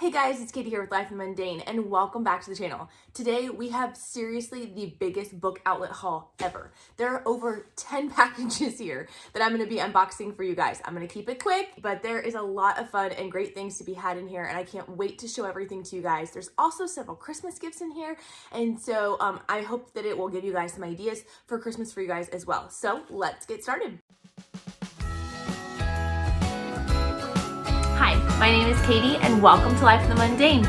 Hey guys, it's Katie here with Life in the Mundane, and welcome back to the channel. Today we have seriously the biggest book outlet haul ever. There are over 10 packages here that I'm going to be unboxing for you guys. I'm going to keep it quick, but there is a lot of fun and great things to be had in here, and I can't wait to show everything to you guys. There's also several Christmas gifts in here, and so I hope that it will give you guys some ideas for Christmas for you guys as well. So let's get started. Hi, my name is Katie and welcome to Life in the Mundane.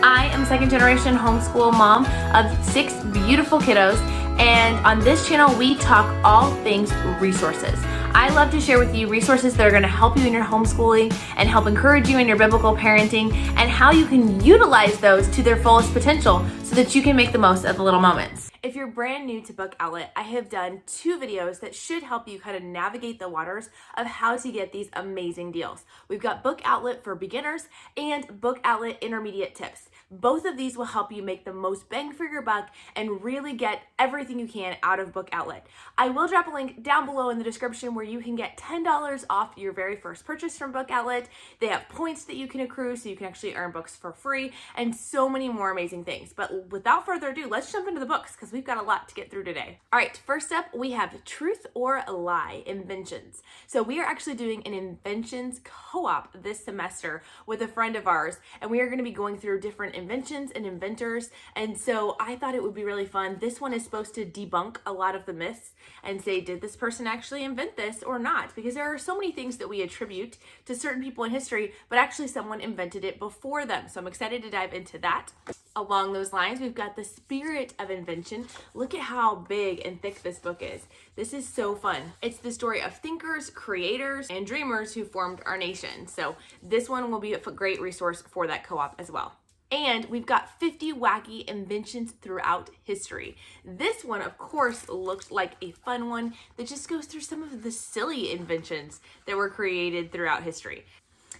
I am a second generation homeschool mom of 6 beautiful kiddos, and on this channel we talk all things resources. I love to share with you resources that are going to help you in your homeschooling and help encourage you in your biblical parenting and how you can utilize those to their fullest potential so that you can make the most of the little moments. If you're brand new to Book Outlet, I have done 2 videos that should help you kind of navigate the waters of how to get these amazing deals. We've got Book Outlet for beginners and Book Outlet intermediate tips. Both of these will help you make the most bang for your buck and really get everything you can out of Book Outlet. I will drop a link down below in the description where you can get $10 off your very first purchase from Book Outlet. They have points that you can accrue so you can actually earn books for free and so many more amazing things. But without further ado, let's jump into the books because we've got a lot to get through today. All right, first up, we have Truth or Lie Inventions. So we are actually doing an inventions co-op this semester with a friend of ours, and we are going to be going through different inventions and inventors, and so I thought it would be really fun. This one is supposed to debunk a lot of the myths and say, did this person actually invent this or not? Because there are so many things that we attribute to certain people in history, but actually someone invented it before them. So I'm excited to dive into that. Along those lines, we've got the Spirit of Invention. Look at how big and thick this book is. This is so fun. It's the story of thinkers, creators, and dreamers who formed our nation. So this one will be a great resource for that co-op as well. And we've got 50 wacky inventions throughout history. This one, of course, looks like a fun one that just goes through some of the silly inventions that were created throughout history.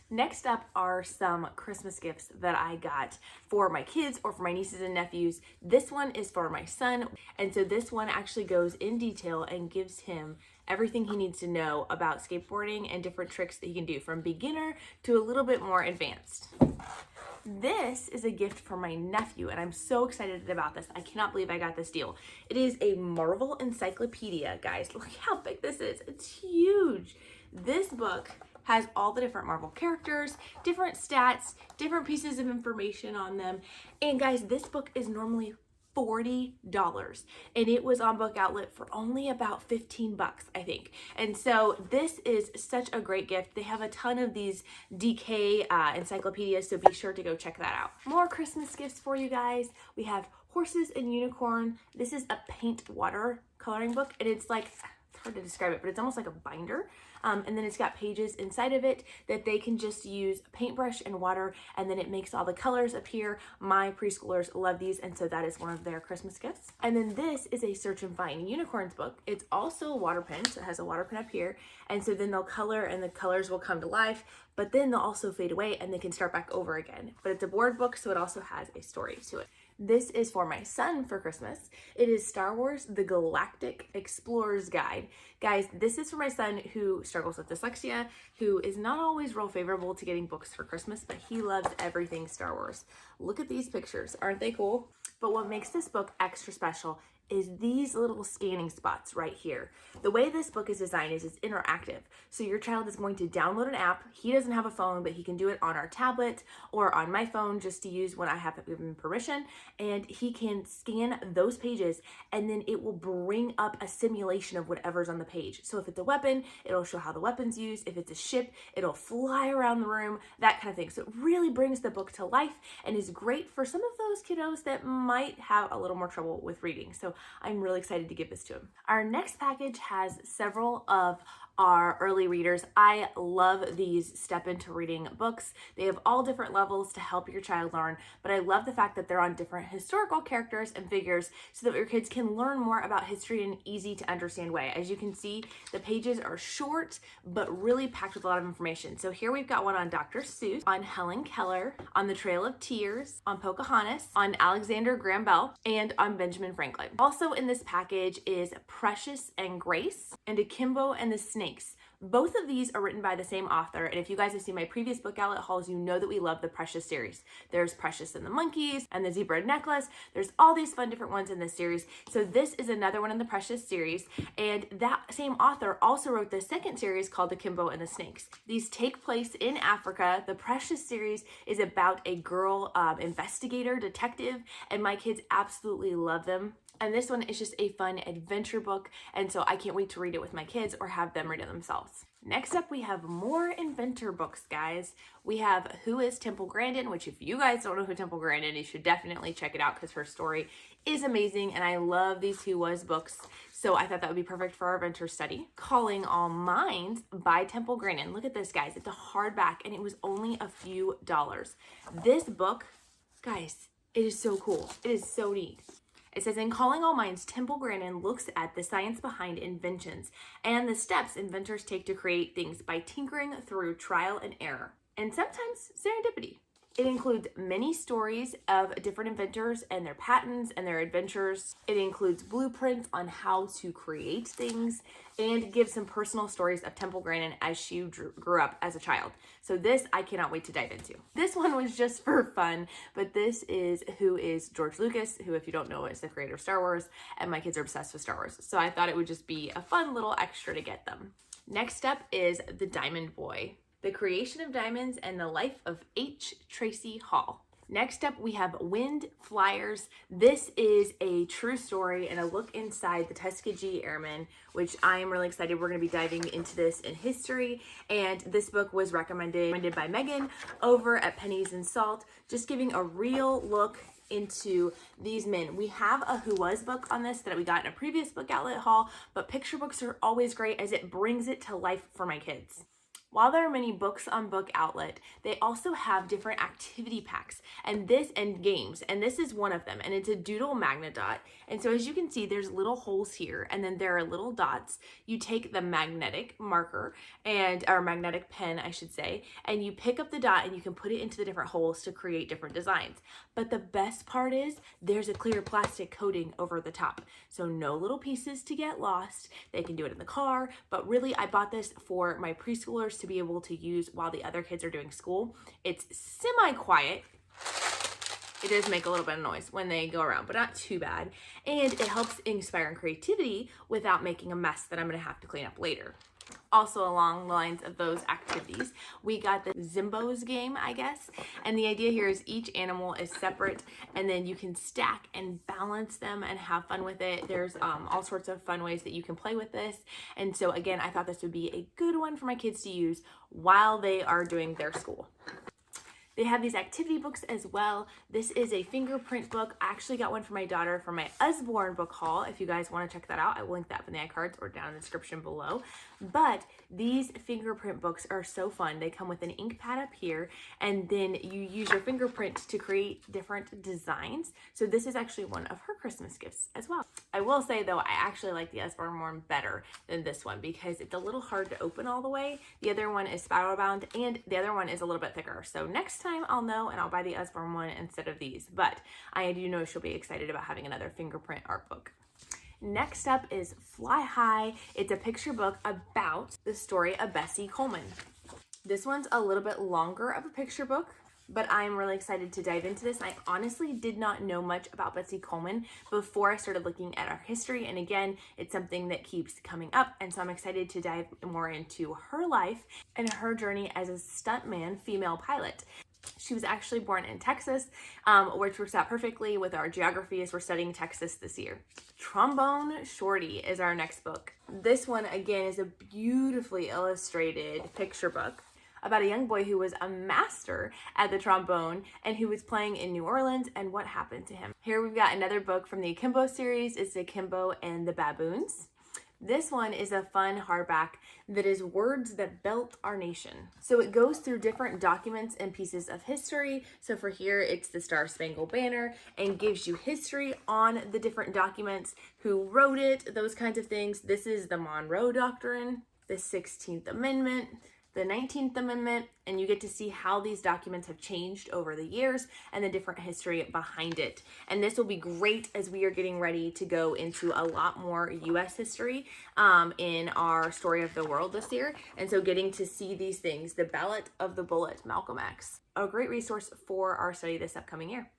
Next up are some Christmas gifts that I got for my kids or for my nieces and nephews. This one is for my son, and so this one actually goes in detail and gives him everything he needs to know about skateboarding and different tricks that he can do from beginner to a little bit more advanced. This is a gift for my nephew, and I'm so excited about this. I cannot believe I got this deal. It is a Marvel Encyclopedia, guys. Look how big this is. It's huge. This book has all the different Marvel characters, different stats, different pieces of information on them. And guys, this book is normally $40, and it was on Book Outlet for only about 15 bucks, I think. And so this is such a great gift. They have a ton of these DK encyclopedias, so be sure to go check that out. More Christmas gifts for you guys. We have Horses and Unicorn. This is a paint water coloring book, and it's like, it's hard to describe it, but it's almost like a binder. And then it's got pages inside of it that they can just use a paintbrush and water, and then it makes all the colors appear. My preschoolers love these, and so that is one of their Christmas gifts. And then this is a Search and Find Unicorns book. It's also a water pen, so it has a water pen up here, and so then they'll color and the colors will come to life, but then they'll also fade away and they can start back over again. But it's a board book, so it also has a story to it. This is for my son for Christmas. It is Star Wars: The Galactic Explorer's Guide. Guys, this is for my son who struggles with dyslexia, who is not always real favorable to getting books for Christmas, but he loves everything Star Wars. Look at these pictures. Aren't they cool? But what makes this book extra special is these little scanning spots right here. The way this book is designed is it's interactive. So your child is going to download an app. He doesn't have a phone, but he can do it on our tablet or on my phone just to use when I have given permission. And he can scan those pages, and then it will bring up a simulation of whatever's on the page. So if it's a weapon, it'll show how the weapon's used. If it's a ship, it'll fly around the room, that kind of thing. So it really brings the book to life and is great for some of those kiddos that might have a little more trouble with reading. So I'm really excited to give this to him. Our next package has several of are early readers. I love these step into reading books. They have all different levels to help your child learn, but I love the fact that they're on different historical characters and figures so that your kids can learn more about history in an easy to understand way. As you can see, the pages are short, but really packed with a lot of information. So here we've got one on Dr.Suess, on Hellen Keller, on the Trail of Tears, on Pocahontas, on Alexander Graham Bell, and on Benjamin Franklin. Also in this package is Precious and Grace, and Akimbo and the Snakes. Both of these are written by the same author, and if you guys have seen my previous book outlet hauls, you know that we love the Precious series. There's Precious and the Monkeys and the Zebra Necklace. There's all these fun different ones in this series. So this is another one in the Precious series, and that same author also wrote the second series called Akimbo and the Snakes. These take place in Africa. The Precious series is about a girl investigator, detective, and my kids absolutely love them. And this one is just a fun adventure book, and so I can't wait to read it with my kids or have them read it themselves. Next up, we have more inventor books, guys. We have Who is Temple Grandin, which if you guys don't know who Temple Grandin is, you should definitely check it out because her story is amazing, and I love these Who Was books. So I thought that would be perfect for our adventure study. Calling All Minds by Temple Grandin. Look at this, guys. It's a hardback, and it was only a few dollars. This book, guys, it is so cool. It is so neat. It says, in Calling All Minds, Temple Grandin looks at the science behind inventions and the steps inventors take to create things by tinkering through trial and error, and sometimes serendipity. It includes many stories of different inventors and their patents and their adventures. It includes blueprints on how to create things and gives some personal stories of Temple Grandin as she grew up as a child. So this I cannot wait to dive into. This one was just for fun, but this is Who is George Lucas, who, if you don't know, is the creator of Star Wars, and my kids are obsessed with Star Wars. So I thought it would just be a fun little extra to get them. Next up is The Diamond Boy. The Creation of Diamonds and the Life of H. Tracy Hall. Next up, we have Wind Flyers. This is a true story and a look inside the Tuskegee Airmen, which I am really excited. We're going to be diving into this in history, and this book was recommended by Megan over at Pennies and Salt, just giving a real look into these men. We have a Who Was book on this that we got in a previous book outlet haul, but picture books are always great as it brings it to life for my kids. While there are many books on Book Outlet, they also have different activity packs and games, and this is one of them, and it's a Doodle magnet dot. And so as you can see, there's little holes here, and then there are little dots. You take the magnetic marker or magnetic pen, I should say, and you pick up the dot and you can put it into the different holes to create different designs. But the best part is there's a clear plastic coating over the top, so no little pieces to get lost. They can do it in the car, but really I bought this for my preschoolers to be able to use while the other kids are doing school. It's semi-quiet. It does make a little bit of noise when they go around, but not too bad. And it helps inspire creativity without making a mess that I'm gonna have to clean up later. Also along the lines of those activities, we got the Zimboos Game, I guess. And the idea here is each animal is separate, and then you can stack and balance them and have fun with it. There's all sorts of fun ways that you can play with this. And so again, I thought this would be a good one for my kids to use while they are doing their school. They have these activity books as well. This is a fingerprint book. I actually got one for my daughter for my Usborne book haul. If you guys want to check that out, I will link that up in the iCards or down in the description below. But these fingerprint books are so fun. They come with an ink pad up here, and then you use your fingerprint to create different designs. So this is actually one of her Christmas gifts as well. I will say though, I actually like the Usborne one better than this one because it's a little hard to open all the way. The other one is spiral bound, and the other one is a little bit thicker. So next time I'll know and I'll buy the Usborne one instead of these, but I do know she'll be excited about having another fingerprint art book. Next up is Fly High. It's a picture book about the story of Bessie Coleman. This one's a little bit longer of a picture book, but I'm really excited to dive into this. I honestly did not know much about Bessie Coleman before I started looking at our history, and again, it's something that keeps coming up, and so I'm excited to dive more into her life and her journey as a stuntman female pilot. She was actually born in Texas, which works out perfectly with our geography as we're studying Texas this year. Trombone Shorty is our next book. This one, again, is a beautifully illustrated picture book about a young boy who was a master at the trombone and who was playing in New Orleans and what happened to him. Here we've got another book from the Akimbo series. It's Akimbo and the Baboons. This one is a fun hardback that is Words That Built Our Nation. So it goes through different documents and pieces of history. So for here, it's the Star Spangled Banner and gives you history on the different documents, who wrote it, those kinds of things. This is the Monroe Doctrine, the 16th Amendment, the 19th Amendment, and you get to see how these documents have changed over the years and the different history behind it. And this will be great as we are getting ready to go into a lot more U.S. history in our Story of the World this year. And so getting to see these things, the Ballot of the Bullet, Malcolm X, a great resource for our study this upcoming year.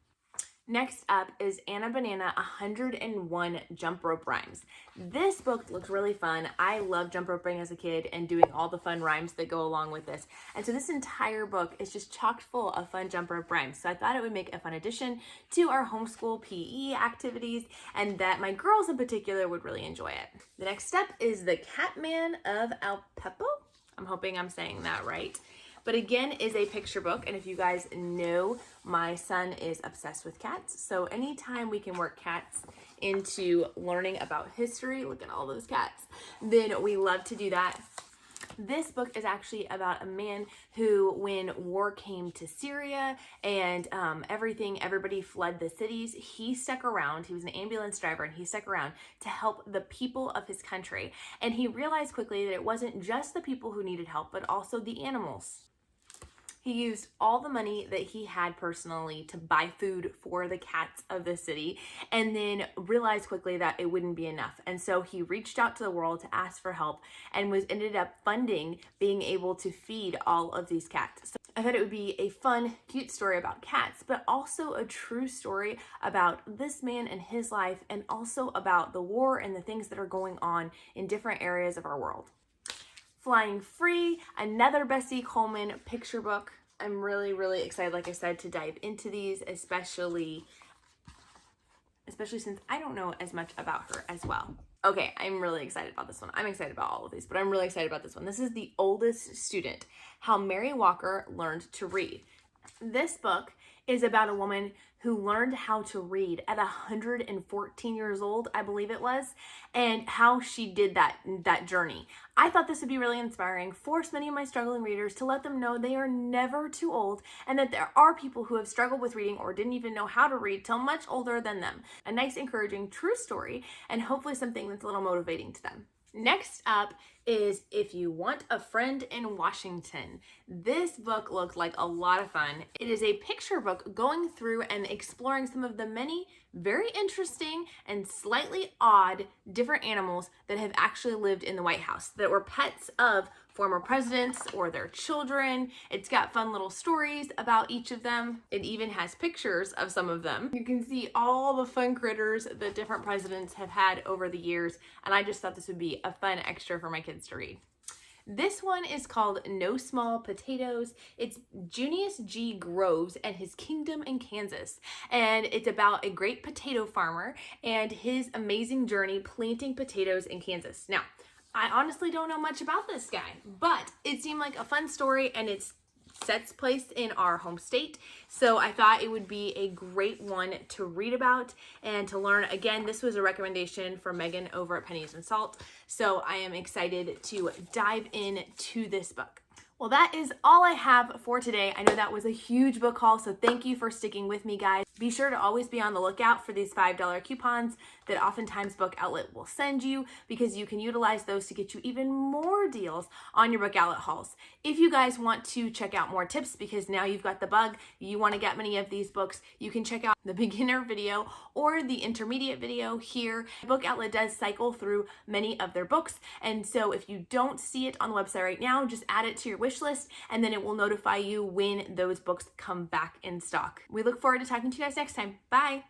Next up is Anna Banana 101 Jump Rope Rhymes. This book looks really fun. I loved jump roping as a kid and doing all the fun rhymes that go along with this. And so this entire book is just chock full of fun jump rope rhymes. So I thought it would make a fun addition to our homeschool PE activities, and that my girls in particular would really enjoy it. The next step is The Catman of Alpepo. I'm hoping I'm saying that right. But again, is a picture book. And if you guys know, my son is obsessed with cats. So anytime we can work cats into learning about history, look at all those cats, then we love to do that. This book is actually about a man who, when war came to Syria and everybody fled the cities, he stuck around. He was an ambulance driver, and he stuck around to help the people of his country. And he realized quickly that it wasn't just the people who needed help, but also the animals. He used all the money that he had personally to buy food for the cats of the city, and then realized quickly that it wouldn't be enough. And so he reached out to the world to ask for help, and ended up funding being able to feed all of these cats. So I thought it would be a fun, cute story about cats, but also a true story about this man and his life, and also about the war and the things that are going on in different areas of our world. Flying Free, another Bessie Coleman picture book. I'm really, really excited, like I said, to dive into these, especially since I don't know as much about her as well. Okay, I'm really excited about this one. I'm excited about all of these, but I'm really excited about this one. This is The Oldest Student, How Mary Walker Learned to Read. This book is about a woman who learned how to read at 114 years old, I believe it was, and how she did that journey. I thought this would be really inspiring, force many of my struggling readers to let them know they are never too old, and that there are people who have struggled with reading or didn't even know how to read till much older than them. A nice, encouraging, true story, and hopefully something that's a little motivating to them. Next up is If You Want a Friend in Washington. This book looked like a lot of fun. It is a picture book going through and exploring some of the many very interesting and slightly odd different animals that have actually lived in the White House, that were pets of former presidents or their children. It's got fun little stories about each of them. It even has pictures of some of them. You can see all the fun critters that different presidents have had over the years, and I just thought this would be a fun extra for my kids to read. This one is called No Small Potatoes. It's Junius G. Groves and His Kingdom in Kansas. And it's about a great potato farmer and his amazing journey planting potatoes in Kansas. Now, I honestly don't know much about this guy, but it seemed like a fun story, and it sets place in our home state. So I thought it would be a great one to read about and to learn. Again, this was a recommendation from Megan over at Pennies and Salt. So I am excited to dive into this book. Well, that is all I have for today. I know that was a huge book haul, so thank you for sticking with me, guys. Be sure to always be on the lookout for these $5 coupons that oftentimes Book Outlet will send you, because you can utilize those to get you even more deals on your Book Outlet hauls. If you guys want to check out more tips, because now you've got the bug, you want to get many of these books, you can check out the beginner video or the intermediate video here. Book Outlet does cycle through many of their books, and so if you don't see it on the website right now, just add it to your wish list, and then it will notify you when those books come back in stock. We look forward to talking to you guys next time. Bye!